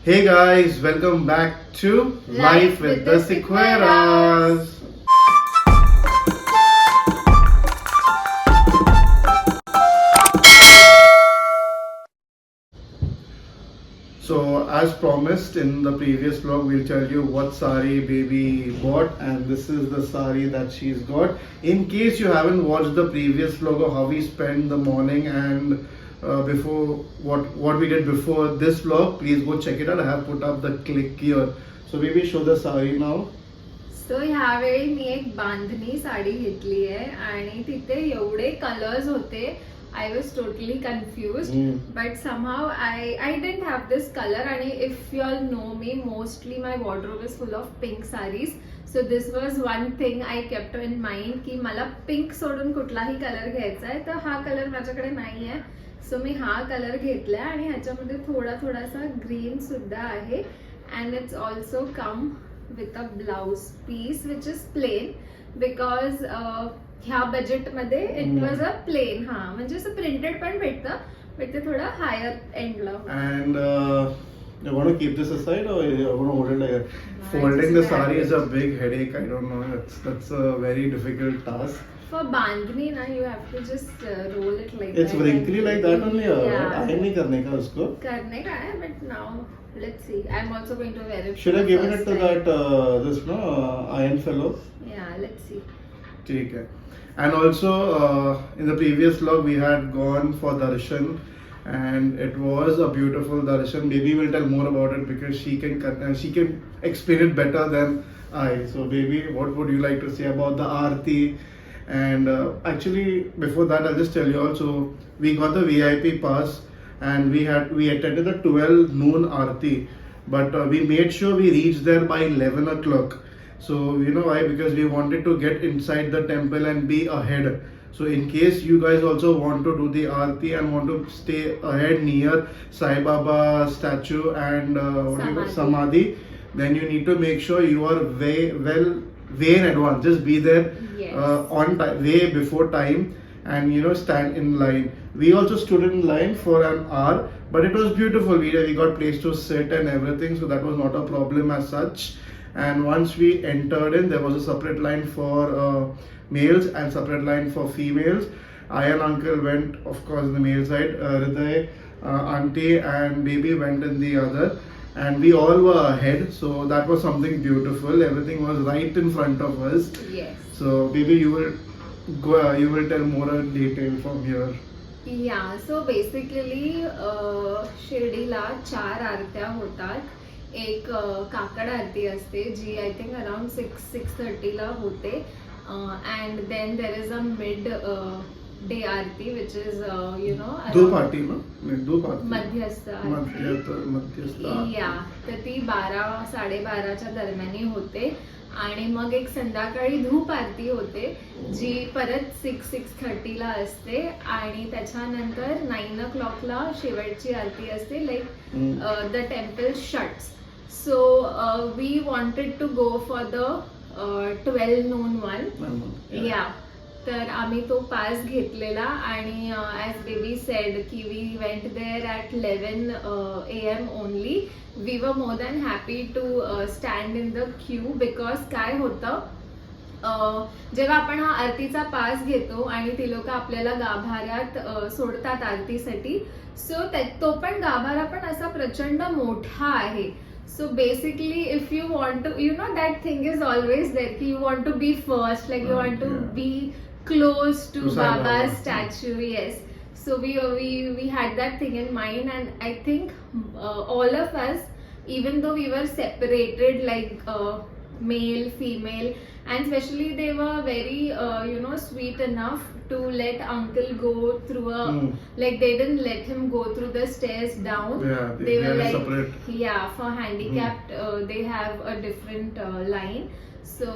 Hey guys, welcome back to Life with the Sequeras. So, as promised in the previous vlog, we'll tell you what sari baby bought, and this is the sari that she's got. In case you haven't watched the previous vlog of how we spent the morning and before what we did before this vlog, please go check it out. I have put up the click here. So, baby, show the sari now. सो ह्यावेळी मी एक बांधणी साडी घेतली आहे आणि तिथे एवढे colours होते. I was totally confuse but somehow I didn't have this colour. आणि if you all know me mostly my wardrobe is full of pink saris. So this was one thing I kept in mind की मला pink सोडून कुठलाही colour घ्यायचा आहे, तर हा colour माझ्याकडे नाही आहे. सो मी हा कलर घेतला आणि ह्याच्यामध्ये थोडासा ग्रीन सुद्धा आहे. And it's also come with a blouse piece which is plain because ह्या बजेट मध्ये it was a plain. हा म्हणजे असं प्रिंटेड पण भेटतं बट ते थोडं हायर एंडला. And you want to keep this aside or you want to hold it like that? Folding the sari is a big headache. I don't know. That's a very difficult task. For bandhni na you have to just roll it like It's that. wrinkly like that only. Yeah. iron नहीं करने का उसको. करने का है but now let's see. I'm also going to wear it. Should I for give the it first to time. that this no iron fellow? Yeah, let's see. ठीक है. And also in the previous vlog we had gone for darshan and it was a beautiful darshan. Baby will tell more about it because she can explain it better than I. So baby, what would you like to say about the aarti? And actually before that I'll just tell you also we got the VIP pass and we attended the 12 noon aarti, but we made sure we reached there by 11 o'clock. So you know why? Because we wanted to get inside the temple and be ahead. So in case you guys also want to do the aarti and want to stay ahead near Sai Baba statue and what do you call Samadhi, then you need to make sure you are way in advance. Just be there Yes. on time, way before time, and stand in line. We also stood in line for an hour, but it was beautiful. We got place to sit and everything, so that was not a problem as such. And once we entered in, there was a separate line for males and separate line for females. I and uncle went, of course, in the male side. Hriday, auntie and baby went in the other. And we all were ahead, so that was something beautiful. Everything was right in front of us. Yes. So baby, you will tell more in detail from here. Yeah, so basically शिर्डीला 4 आरत्या होतात. एक काकड आरती असते जी I think around 6:30 ला होते. And then there is a mid day aarti which is दो पार्टी ना दो पार्टी मध्यस्थ मध्यस्थ या तर ती 12-12:30च्या दरम्यान होते. आणि मग एक संध्याकाळी धूप आरती होते जी परत 6:30 ला असते. आणि त्याच्यानंतर 9 o'clock ला शेवटची आरती असते. Like the temple shuts. So we wanted to go for the 12 noon one. या तर आम्ही तो पास घेतलेला आणि ॲज बेबी सेड की we went there at 11 AM only. We were more than happy to stand in the queue because काय होतं, जेव्हा आपण हा आरतीचा पास घेतो आणि ती लोक आपल्याला गाभाऱ्यात सोडतात आरतीसाठी. सो तो पण गाभारा पण असा प्रचंड मोठा आहे. So basically if you want to, that thing is always there ki you want to be first, like you want to be close to Baba's statue. Yes. So we had that thing in mind, and I think all of us, even though we were separated like male, female, and especially they were very sweet enough to let uncle go through like they didn't let him go through the stairs down. Yeah, they were like separate. Yeah, for handicapped they have a different line. So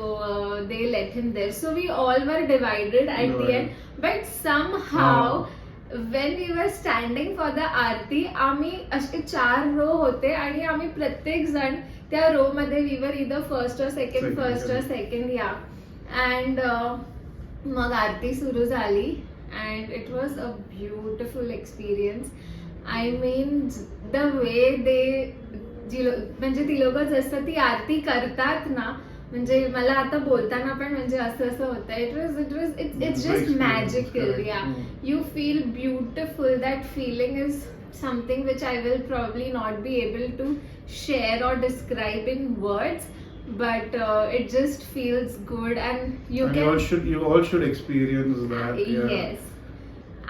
they let him there. So we all were divided at the end, but somehow when we were standing for the आरती आम्ही असे 4 रो होते आणि आम्ही प्रत्येक जण त्या रो मध्ये we were either first or second. Yeah and मग आरती सुरू झाली and it was a beautiful experience. I mean the way they जी म्हणजे ती लोक जसं ती आरती करतात ना, म्हणजे मला आता बोलताना पण म्हणजे असं होतं. It's just magical. Yeah you feel beautiful. That feeling is something which I will probably not be able to share or describe in words, but it just feels good, and you all should experience that. Yes.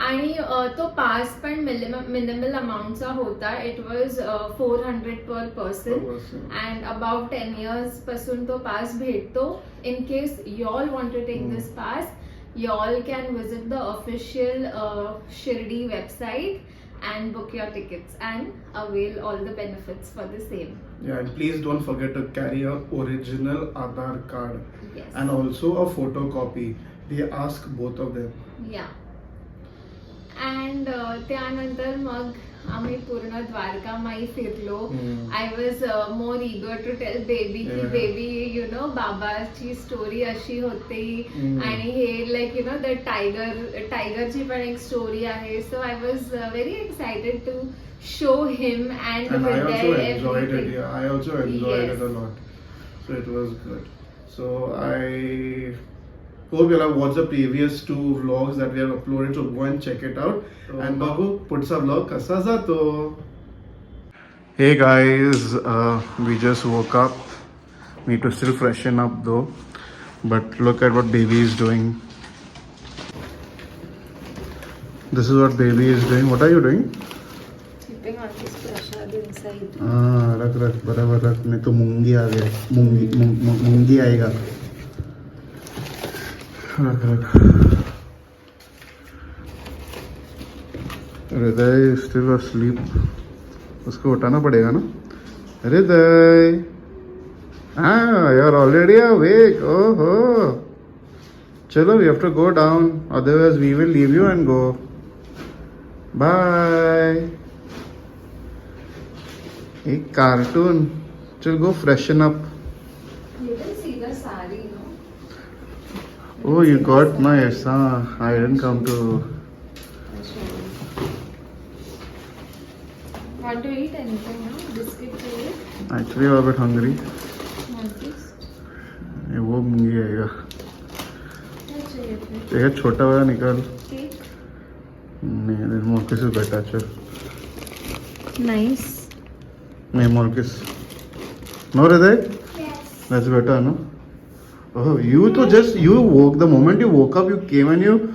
आणि तो पास पण minimal अमाऊंटचा होता. It was 400 पर person and about 10 years पासून तो pass भेटतो. In case you all want to take this pass, you all can visit the official Shirdi website and book your tickets and avail all the benefits for the same. Yeah, and please don't forget to carry your original Aadhaar card. Yes. And also a photocopy. They ask both of them. Yeah. And त्यानंतर मग आम्ही पूर्ण द्वारकामाई फिरलो. I was more eager to tell baby की baby you know बाबाची story अशी होती आणि हे लाईक यु नो द टायगरची पण एक स्टोरी आहे. So I was very excited to show him and I also enjoyed it. Yeah, I also enjoyed it a lot. So it was good. So I hope you'll have watched the previous 2 vlogs that we have uploaded, so go and check it out. And Babu, पुढचा vlog कसा जातो? Hey guys, we just woke up. Need to still freshen up though. But look at what baby is doing. This is what baby is doing. What are you doing? Keeping all this prasad inside. रख बराबर रख, नहीं तो मूंगी आ गया. मूंगी आएगा. रख हृदय still asleep. उसको उठाना पड़ेगा ना. हृदय, यू आर ऑलरेडी अवेक. ओहो, चलो, we have to go down, otherwise we will leave you and go. Bye. एक कार्टून. चल, go freshen up. You can see the sari, no? Oh, you got my I didn't come to. Want to eat anything, no? Biscuit चाहिए? Actually, I'm a bit hungry. Want this? ये वो मूंगी आएगा. क्या चाहिए फिर? एक छोटा वाला निकाल. Cake? नहीं, मोलकिस is better. चल. Nice. नहीं, मोलकिस. No, Hriday? Yes. That's better, no? Oh, you woke, the moment you woke up, you came and you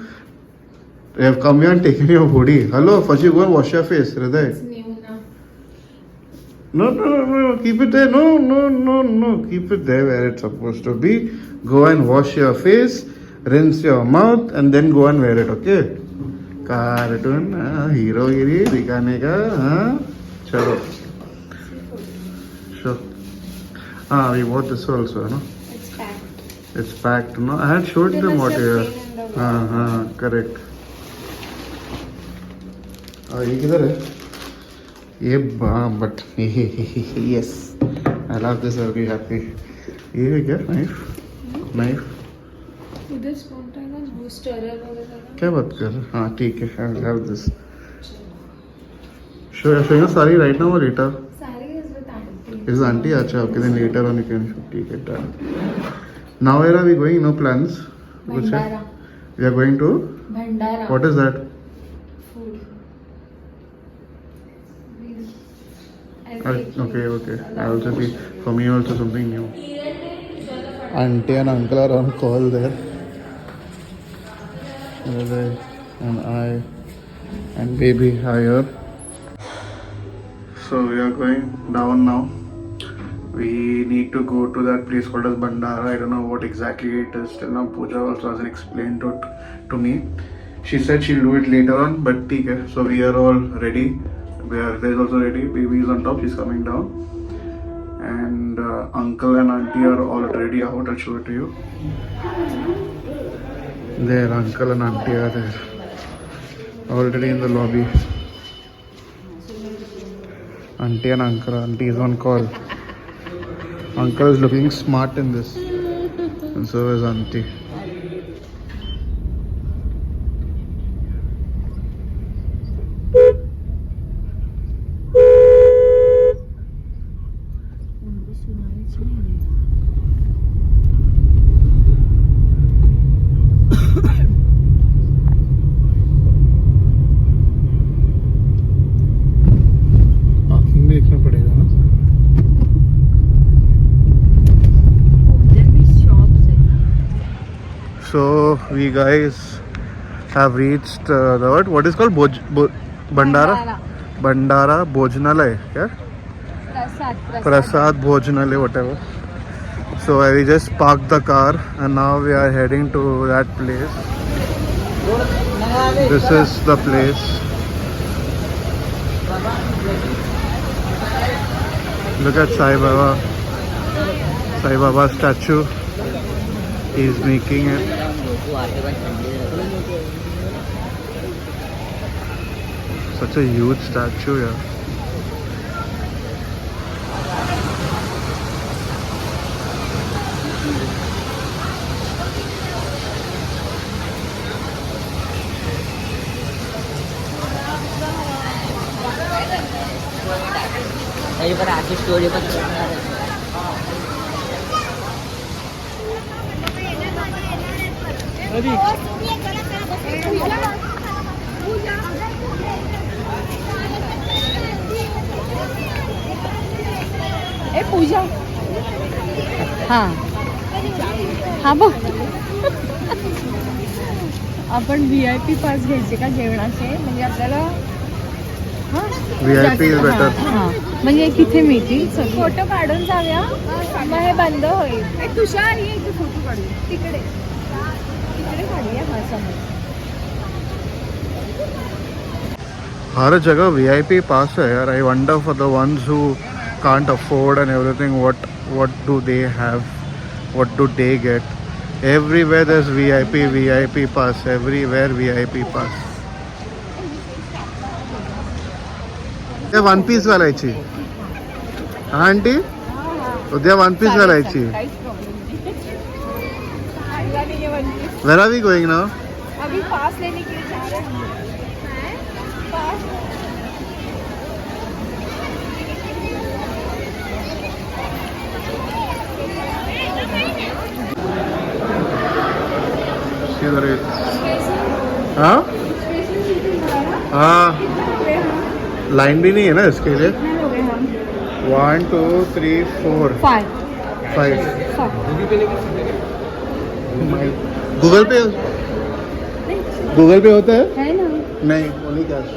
have come here and taken your hoodie. Hello, first you go and wash your face, Hriday. It's new now. No, keep it there. No, keep it there where it's supposed to be. Go and wash your face, rinse your mouth, and then go and wear it, okay? Cartoon, हीरोगिरी दिखाने का, चलो. Sure. We bought this also, no? It's packed. It's packed, no? I had showed them what here. Correct. ये किधर है? ये but yes, I love this. I'll be happy. ये है क्या? Knife. उधर स्पून टाइम बूस्टर है वगैरह. क्या बात कर? हाँ, ठीक है. I'll have this. Showing us sari right now or later? Sari is with auntie. Is auntie? अच्छा, okay, then later on you can show. ठीक है, done. Now where are we going? No plans? कुछ है? Bhandara. We are going to? Bhandara. What is that? Food. Okay. I also be, for me also something new. Auntie and uncle are on call there. And I and baby are here. So we are going down now. We need to go to that place called as Bhandara. I don't know what exactly it is. Till now Pooja also hasn't explained it to me. She said she'll do it later on, but okay. So we are all ready. There's also ready. Baby is on top. She's coming down. And uncle and auntie are already out. I'll show it to you. There, uncle and auntie are there. Already in the lobby. Auntie and uncle. Auntie is on call. Uncle is looking smart in this. And so is auntie. Parking देखना पड़ेगा ना. So we guys have reached the what is called Bandara Bhojanalay, yeah? Prasad Bhojanalay, whatever. So we just parked the car and now we are heading to that place. This is the place. Look at Sai Baba. Sai Baba statue. He's making it. Such a huge statue, yeah. Story Pooja हां हां बघ आपण VIP पास घ्यायचे का जेवणाचे म्हणजे आपल्याला VIP is better. म्हणजे तिथे मिळतील फोटो काढून जाऊया मग हे बंद होईल तुषार ये इथे फोटो काढू तिकडे तिकडे काढूया हा समोर हर जगह VIP पास है यार. I wonder for the ones who can't afford and everything, what do they have, what do they get? Everywhere there's VIP pass, everywhere VIP pass. उद्या वन पीस घालायची. हा आंटी उद्या वन पीस घालायची. Where are we going now? अभी पास लेने के लिए जा रहे हैं पास हाँ हाँ लाइन भी नहीं है ना इसके लिए. 1 2 3 4 5 गूगल पे होता है ना नहीं only cash.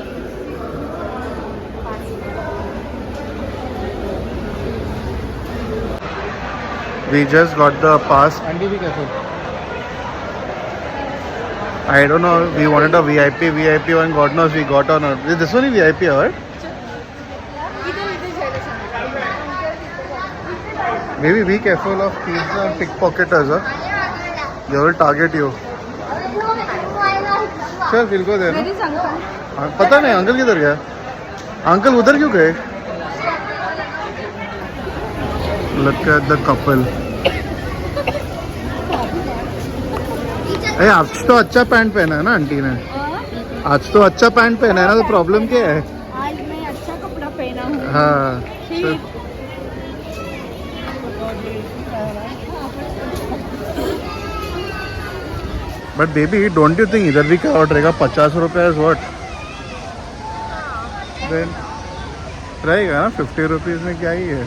We just got the pass. Aunty भी कैसे? I don't know. We wanted a VIP one. God knows we got or not. Is this one VIP or? Maybe be careful of thieves and pickpocketers. They will target you. Sure, we'll go there. No? पता नहीं uncle किधर गया. Uncle उधर क्यों गए? Look at the couple. अरे आज तो अच्छा पैंट पहना है ना आंटी ने. आज तो अच्छा पैंट पहना है ना, तो प्रॉब्लम क्या है? आज मैं अच्छा कपड़ा पहना हूँ. हाँ. But baby don't you think इधर भी क्या ऑर्डर रहेगा? 50 रुपये इज व्हाट? देन रहेगा ना 50 रुपीज में क्या ही है.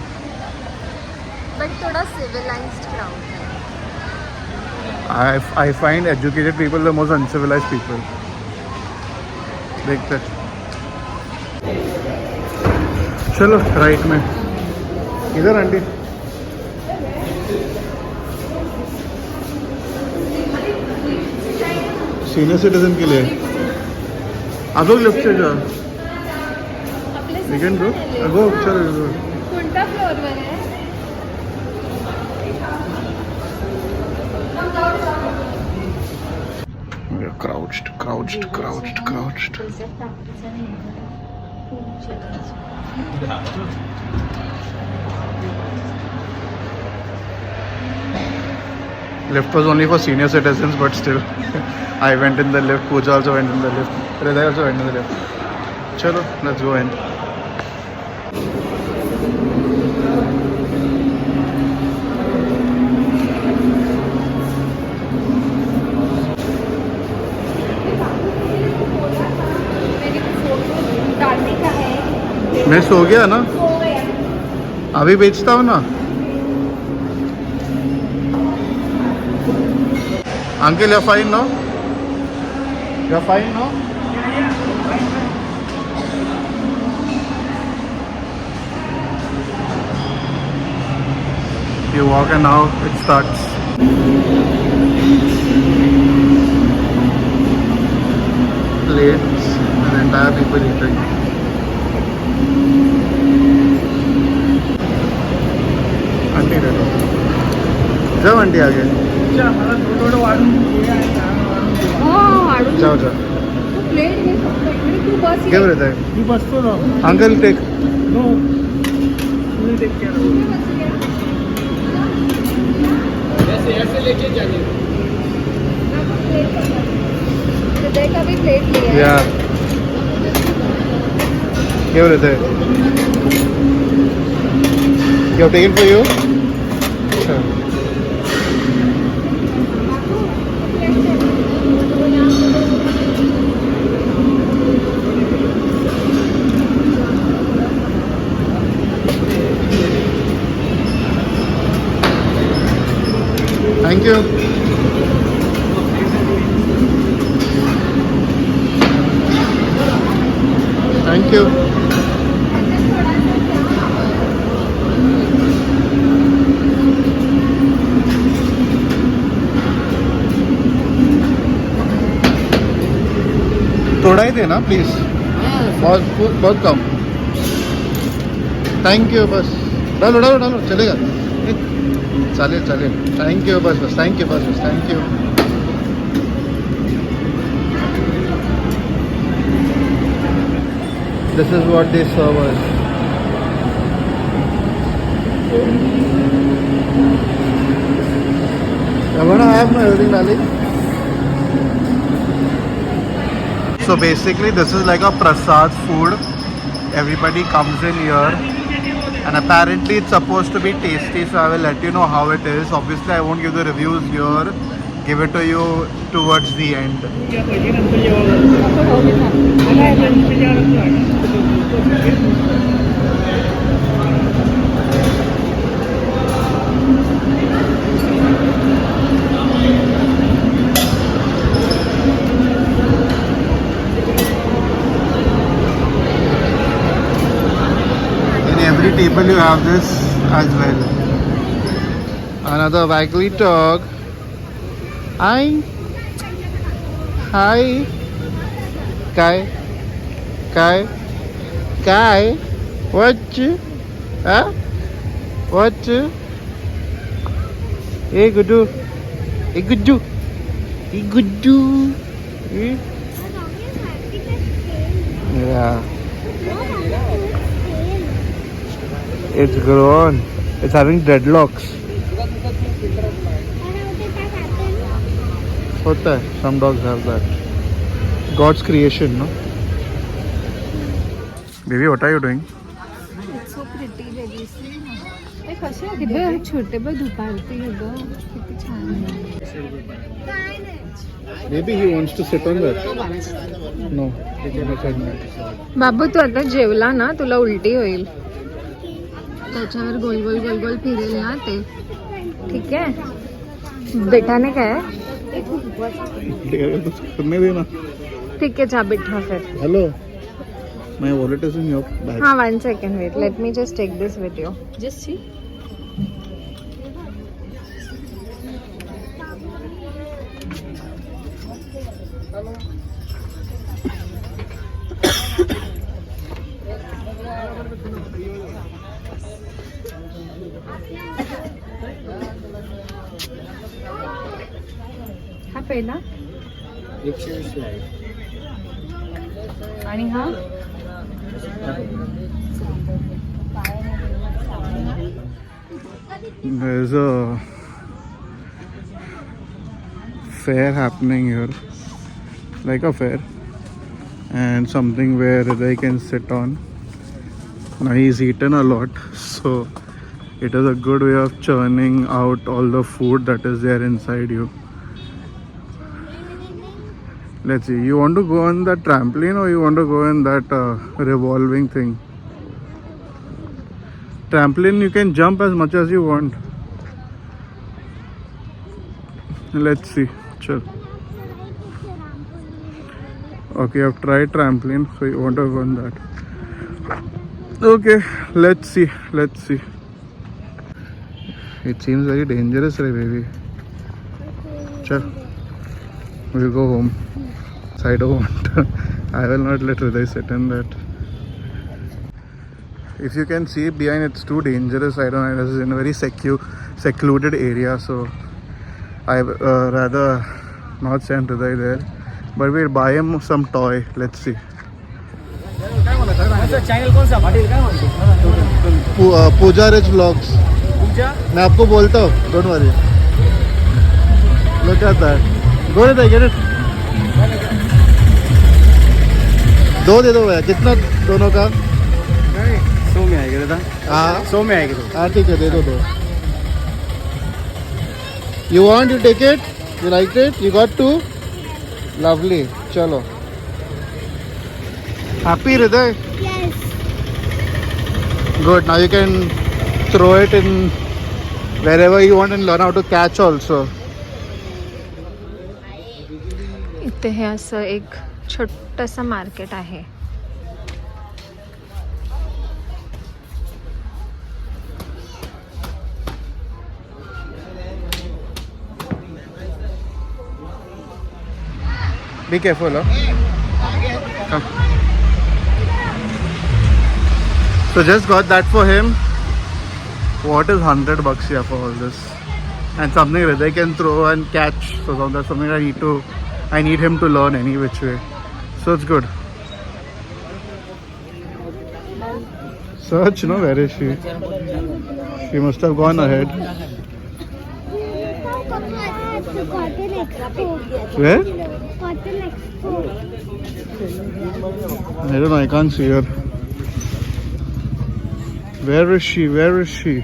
बट थोड़ा सिविलाइज्ड क्राउड है. I find educated people the most uncivilized people. देखते चलो राइट में. इधर आंटी. सीनियर सिटीजन के लिए आप लोग लिफ्ट से जाओ. वीकेंड गो चलो. कोणत्या फ्लोअरवर आहे? Crouched. Lift was only for senior citizens, but still, I went in the lift. Pooja also went in the lift. Hriday also went in the lift. Chalo, let's go in. मैं सो गया ना, अभी बेचता हूँ ना। Uncle you're fine now? You're fine now? You walk and now it starts. Plates and entire people eating. Aunty ready. जाओ aunty आगे. जाओ जाओ. प्लेट घे फक्त इकडे तू बस क्या बोलत आहे? मी बसतो ना. Uncle take. नो तुम्ही टेक केअर. ऐसे लेके जाइए. हृदय का भी प्लेट लिया है. या क्या बोलत आहे? You have taken for you? Sure. Thank you. Thank you. थोड़ा ही देना प्लीज. बहुत बहुत कम. Thank you. बस डालो डालो डालो चलेगा. चालेल चालेल. Thank you. बस बस थैंक यू. बस बस thank you. This is what they serve us. Ravana, I have my everything, darling. So basically this is like a prasad food. Everybody comes in here and apparently it's supposed to be tasty, so I will let you know how it is. Obviously I won't give the reviews here, give it to you towards the end. या पहिली नंतर जेवण. In every table you have this as well. Another waggly dog. Hi. Hi. Kai. Kai. Kai. What you? Huh? What you? Hey, Gudu. Hey, Gudu. Hey, Gudu. Hmm? Yeah. It's grown. It's having dreadlocks. होता है. Some dogs have that. God's creation, no? Baby, what are you doing? It's so pretty, baby. हे कसे आहे बघ, छोटे बघ दुपारती आहे बघ, किती छान आहे. Maybe he wants to sit on that. No, he cannot sit on that. बाबू तू आता जेवला ना, तुला उलटी होईल. त्याच्यावर गोल गोल गोल गोल फिरेल ना ते. ठीक आहे. बेटाने काय करने देना. ठीक आहे, जा बिठा फिर. Hello. My wallet is in your bag. हाँ, 1 second wait. Let me just take this video. Just see. हा पहिला आणि हा There's a fair happening here, like a fair, and something where they can sit on. Now he's eaten a lot, so it is a good way of churning out all the food that is there inside you. Let's see, you want to go on that trampoline or you want to go in that revolving thing? Trampoline, you can jump as much as you want. Let's see. Chal. Okay, I've tried trampoline, so you want to go on that. Okay, let's see. It seems very dangerous, baby. Chal, we'll go home. I don't want to. I will not let Hriday sit in that. If you can see behind, it's too dangerous. I don't know. This is in a very secluded area, so I rather not send Hriday there. But we'll buy him some toy. Let's see. Channel कौन सा पाटील काय म्हणतो पूजा rich vlogs. पूजा मैं आपको बोलता हूँ. Don't worry. Look at that. Go ahead, get it. दो दे दो भैया. कितना दोनों का? 100 में आएगा दादा. हाँ 100 में आएगा तो. हाँ ठीक है, दे दो दो. You want, you take it. You liked it. You got two. Lovely. चलो. Happy, Hriday? Yes. Good. Now you can throw it in wherever you want and learn how to catch also. इथे हे असं एक छोटंसं market आहे. Be careful, huh? Come. So just got that for him. What is $100 here for all this? And something that they can throw and catch. So that's something I need him to learn any which way. So it's good. Search, no? Where is she? She must have gone ahead. Where? I don't know, I can't see her. Where is she? Where is she?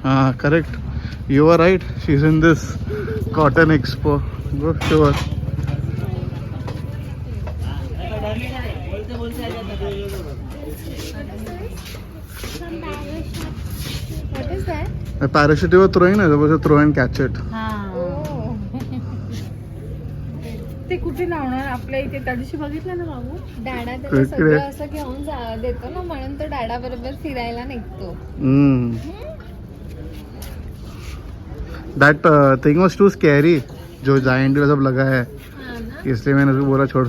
Ah, correct. You are right. She's in this Cotton Expo. Go show her. What is that? A parachute you were throwing, I was throw and catch it. ते कुठे लावणार आपल्या इथे त्या दिवशी बघितलं ना बाबू. डॅडा त्याला सगळं असं घेऊन देतो ना, म्हणून तो डॅडा बरोबर फिरायला निघतो. That thing was too scary. जो जायंट सब लगा है, इसलिए मैंने उसको बोला छोड़.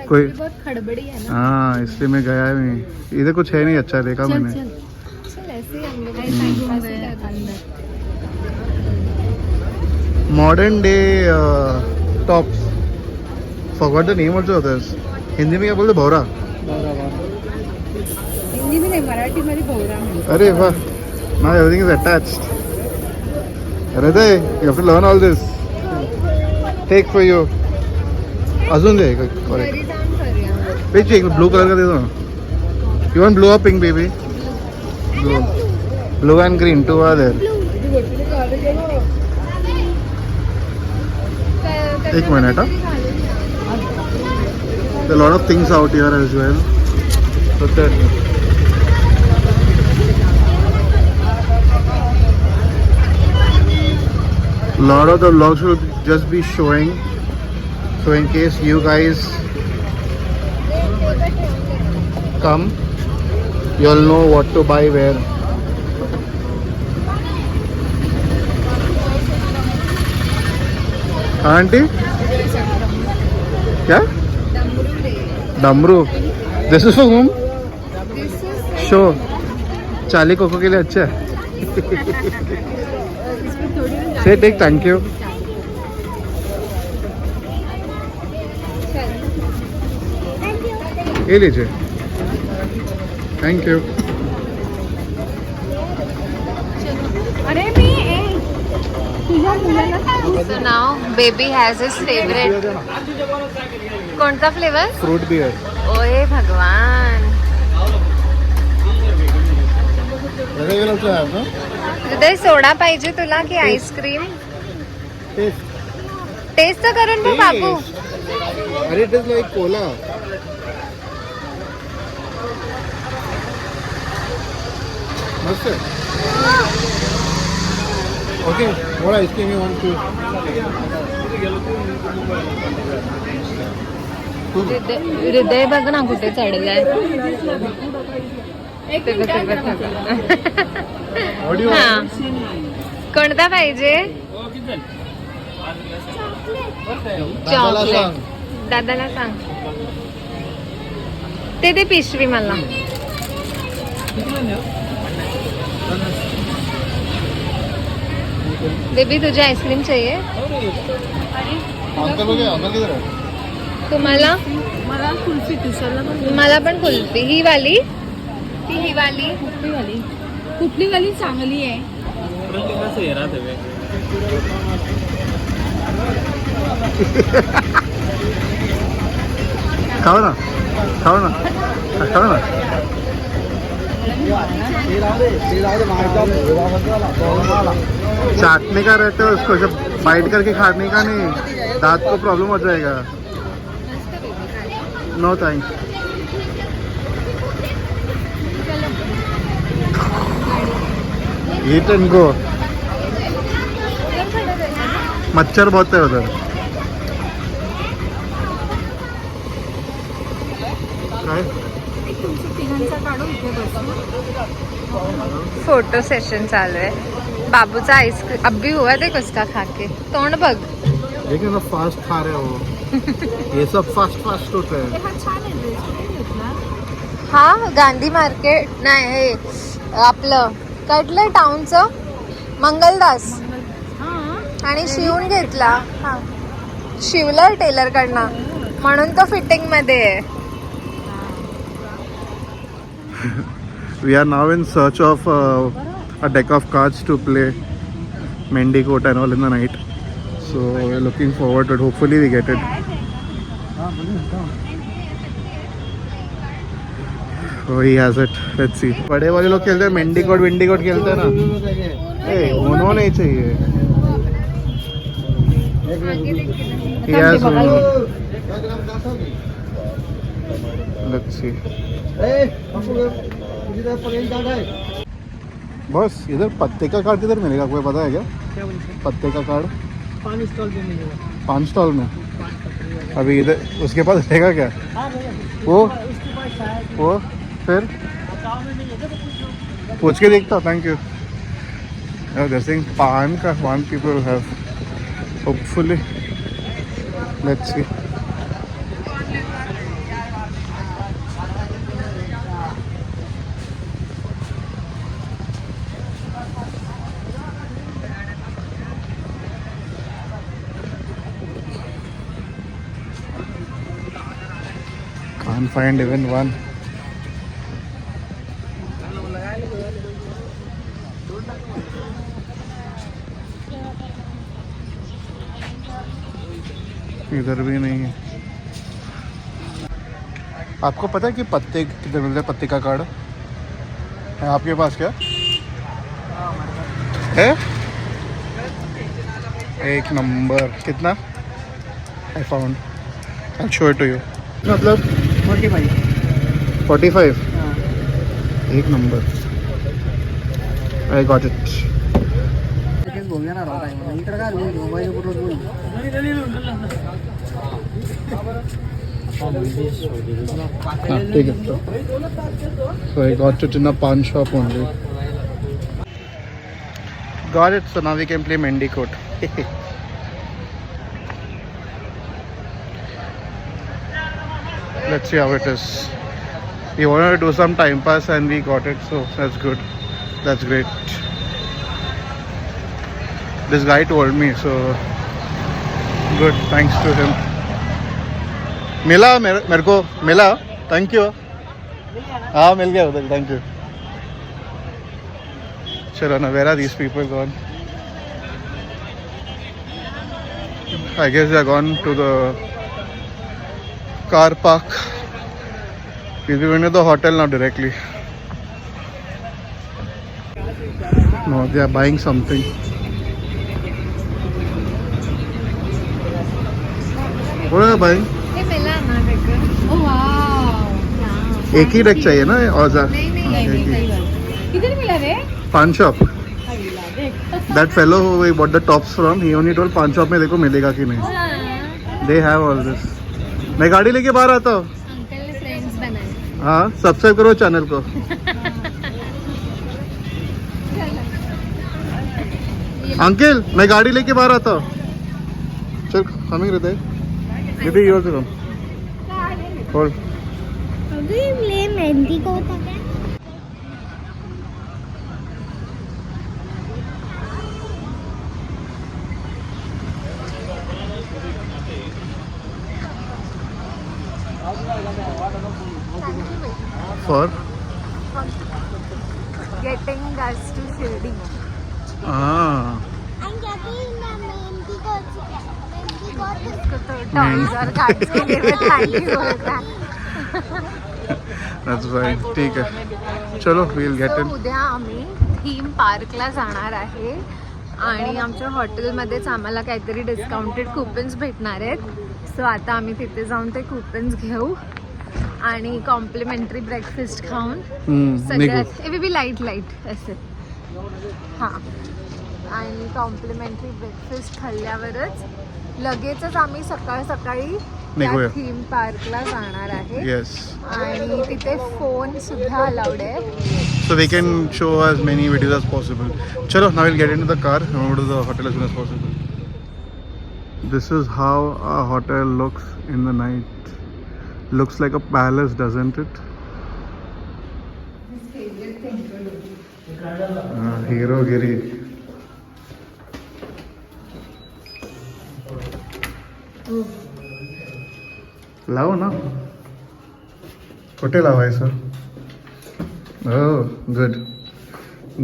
कोई बहुत खड़बड़ी है ना. हाँ, इसलिए मैं गया नहीं. इधर कुछ है नहीं अच्छा देखा मैंने. चल ऐसे ही हम लोग टाइम पास ही करते हैं. Modern day tops. Forgot the name also of this. Hindi में क्या बोलते? भौरा. हिंदी में नाही, मराठी मध्ये भोवरा म्हणतात. अरे वाह. Now everything is attached. Hriday, you have to learn all this. Take for you. अजून दे. घरी जाऊन करूया. Which एक blue color का दे दो. You want blue or pink, baby? Blue. Blue and green, two are there. एक minute, huh? There are a lot of things out here as well. Look at that. A lot of the vlogs will just be showing. So in case you guys come, you'll know what to buy where. Auntie? क्या? डमरू. This is for whom? Show. चाली cocoa के लिए अच्छा है. Say take thank you. ये लीजिए. Thank you. अरे मी तुझ्या मुलाला So now baby has his favorite. कोणता फ्लेवर? Fruit beer. ओए भगवान. Whether you also have, no? हृदय सोडा पाहिजे तुला की आईस्क्रीम? Taste. टेस्ट तर करून बघ बाबू. अरे इट इज लाईक कोला. मस्त आहे. Okay, what ice cream you want to? हृदय बघ ना कुठे चढलाय. What do you हा. want? कोणता पाहिजे? दादाला चॉकलेट. सांग. दादाला सांग. ते दे पिशवी मला. बेबी तुझे आईस्क्रीम चाहिए? अंकल बघे, अंकल किधर आहे? तुम्हाला? मला कुल्फी तुषारला पण मला पण कुल्फी. ही वाली ती ही वाली. कुठली वाली चांगली आहे. खाओ ना, खाओ ना, खाओ ना. चाटने का रहता है उसको, जब बाइट करके खाने का नहीं, दांत को प्रॉब्लम हो जाएगा. No thanks. Eat and go. मच्छर बहुत है उधर. काय? तिघांचा काढू इथे बसून. फोटो सेशन चालू आहे. बाबूचा आईस्क्रीम अभी हुआ देख उसका खा के. तोंड बघ. देखिए ना, फास्ट खा रहे हो. ये सब फास्ट फास्ट होता है. हा छान आहे ड्रेस. कुठे घेतला? हा गांधी मार्केट नाही हे आपलं कटलं टाउनचं मंगलदास. हा आणि शिवून घेतला. हा शिवलं टेलर कडनं म्हणून तो फिटिंग मध्ये आहे. We are now in search of a deck of cards to play Mendicote and all in the night. So we're looking forward to it. Hopefully we get it. Oh, he has it. Let's see. बड़े वाले लोग खेलते हैं मेंडिकोट विंडिकोट खेलते हैं ना. ए, उन्होंने नहीं चाहिए. He has Uno. Let's see. बस इधर पत्ते का कार्ड किधर मिलेगा, कोई पता है क्या? पत्ते का कार्ड 5 स्टॉल पे मिलेगा. 5 स्टॉल में. अभी इधर उसके पास रहेगा क्या? वो फिर पूछ के देखता. Thank you. पान का पान people have. Hopefully let's see. Can't find even one. इधर भी नहीं है. आपको पता है कि पत्ते कितने मिलते हैं? पत्ते का कार्ड है आपके पास क्या है? 1 नंबर. कितना? I found. I'll show it to you. मतलब 45. 1 नंबर. I got it. ठीक है. So I got it in a pawn shop only. Got it. So now we can play Mendicote. Let's see how it is. We wanted to do some time pass and we got it, so that's good. That's great. This guy told me, so good. Thanks to him. मिला मेरे को मिला. Thank you. हाँ मिल गया उधर. Thank you. चलो ना. Where are these people gone? I guess they are gone to the car park. We'll be going to the hotel now directly. No, they are buying something. What are you buying? हे मला ना वेगळं. ओ वाव. एक ही deck चाहिए ना औजार? नहीं नहीं हाँ, एक ही. किधर मिला रे? पान शॉप. अगला देख. That fellow who we bought the tops from, he only told पान शॉप में देखो मिलेगा कि नहीं. हाँ. They have all this. मैं गाड़ी लेके बाहर आता हूँ. अंकल ने फ्रेंड्स बनाए. हाँ, सब्सक्राइब करो चैनल को. अंकल मैं गाड़ी लेके बाहर आता हूँ. चल हमें रहता है. दीदी योर से कम. होल्ड. अभी ले मेहंदी को होता है. For Getting us to Shirdi. ah. इसको तो टॉयज और कार्ड्स के लिए थैंक यू बोलता है. That's right. ठीक है. चलो we'll get So, in. उद्या आम्ही थीम पार्कला जाणार आहे आणि आमच्या हॉटेलमध्येच आम्हाला काहीतरी डिस्काउंटेड कुपन्स भेटणार आहेत. सो आता आम्ही तिथे जाऊन ते कुपन्स घेऊ आणि कॉम्प्लिमेंटरी ब्रेकफास्ट खाऊन निघू. सगळ्यात इट विल बी लाईट असे. हां आणि कॉम्प्लिमेंटरी ब्रेकफास्ट खाल्ल्यावरच लगेचच आम्ही सकाळी निघूया. थीम पार्कला जाणार आहे. Yes. आणि तिथे फोन सुद्धा अलाउड आहे. So they can show as many videos as possible. Chalo, now we'll get into the car and go to the hotel as soon as possible. This is how our hotel looks in the night. Looks like a palace, doesn't it? Hero Giri. लाओ ना. कुठे लावायचं? Oh, good.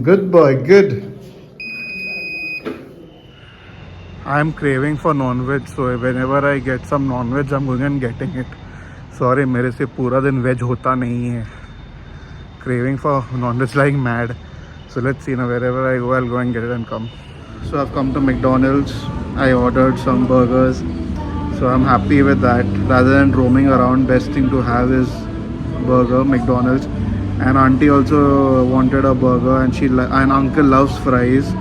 Good boy, good. I'm craving for non-veg, so whenever I get some non-veg, I'm going and getting it. Sorry, मेरे से पूरा दिन veg होता नहीं है. Craving for non-veg like mad. So let's see now, wherever I go, I'll go and get it and come. So I've come to McDonald's. I ordered some burgers. So I'm happy with that. Rather than roaming around, best thing to have is burger, McDonald's. And auntie also wanted a burger, and uncle loves fries.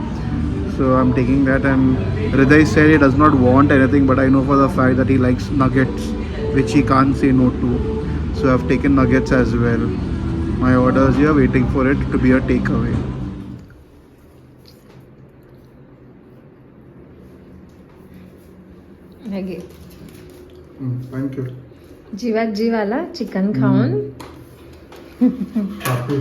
So I'm taking that, and Hriday said he does not want anything, but I know for the fact that he likes nuggets, which he can't say no to. So I've taken nuggets as well. My order is here, waiting for it to be a takeaway. Thank you. जीवात जीव आला chicken खाऊन. Happy.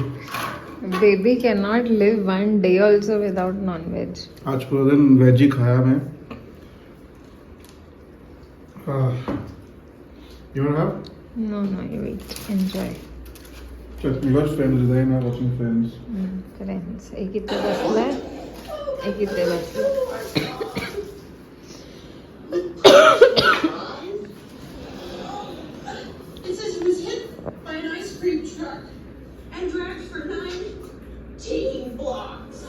Baby can not live one day also without non veg. आज पूरा दिन veg ही खाया मैं. You wanna have? No you wait enjoy. Just we watch Friends. Hriday and I are watching Friends. Friends एक इथे बसलाय एक इथे बसलाय. It says he was hit by an ice cream truck and dragged for 19 blocks.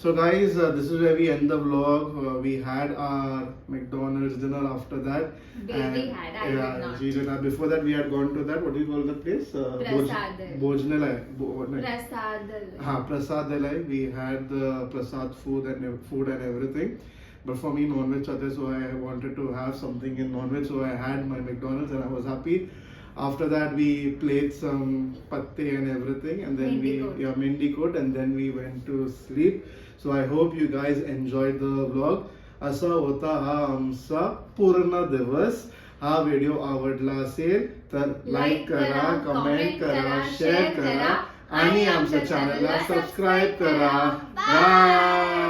So guys, this is where we end the vlog. We had our McDonald's dinner after that. Baby had, I did not. She did not. Before that, we had gone to that. What do you call the place? Prasadalai. Bhojanalai. Prasadalai. Prasadalai. We had the prasad food and everything. But for me, non-veg chate, so I wanted to have something in non-veg. So I had my McDonald's and I was happy. After that, we played some patte and everything, and then Mendicott, and then we went to sleep. So I hope you guys enjoyed the vlog. असा होता हा आमचा पूर्ण दिवस. हा video आवडला असेल तर लाईक करा, कमेंट करा, शेअर करा आणि आमच्या चॅनलला सबस्क्राईब करा. बाय.